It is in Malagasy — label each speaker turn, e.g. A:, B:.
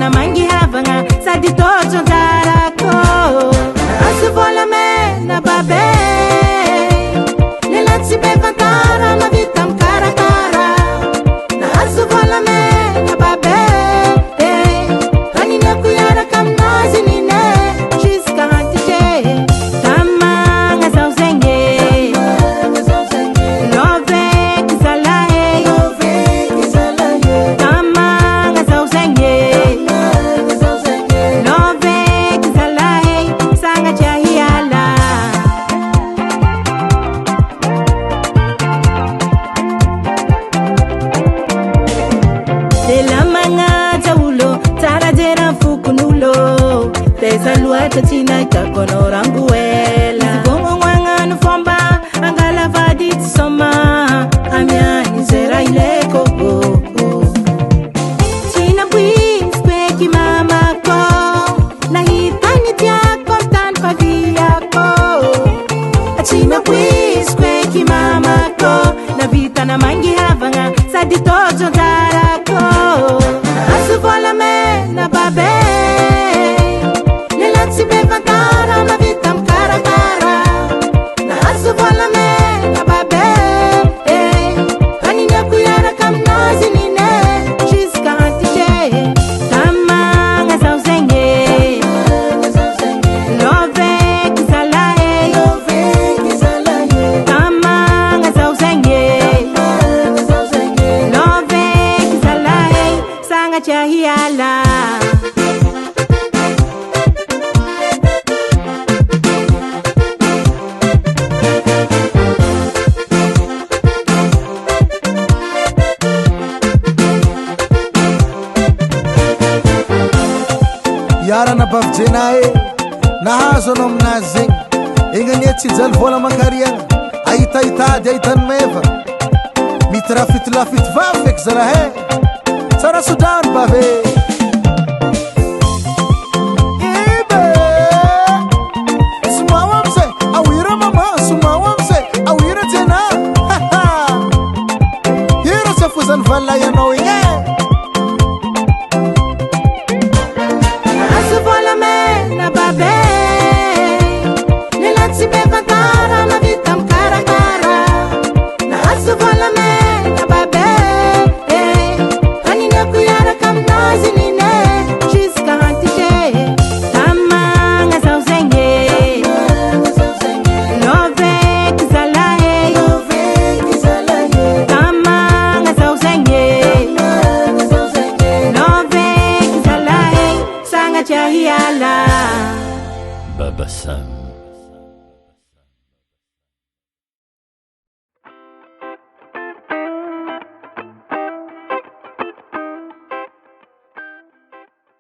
A: Navitana mangi havana sadi tojo darako. NAHAZO volamena babe. Lelatsi bevantara na vitam karakara. NAHAZO volamena babe. Kanina kuyara kamnazi nine jiska hantije. Tamanga zauzenge. Love kizalae. Tamanga zauzenge. Love kizalae. Sanga chahiala. Delamanga jaulo taradera fukunulo. Pesa luata tina itakono ranguela. Gongo mwanga nufomba angala vadit soma. Amiani zera ileko. Tina bwis kweki mama ko. Nahitani tiako tan paviako. Tina bwis kweki mama ko. Navitana mangi havanga sadi tojo darako. NAHAZO volamena babe. Lelatsi bevantara na vitam karakara. NAHAZO volamena babe. Kanina kuyara kamnazi nine jiska hantije. Tamanga zauzenge. Love kizalae. Tamanga zauzenge. Love kizalae. Sanga chahiala.
B: Yara na baf JENNAH NAHAZO nom nazing ingania tijal vola makariana aita itadi aitan meva mitrafit lafit vafek zalahe sara sudan bave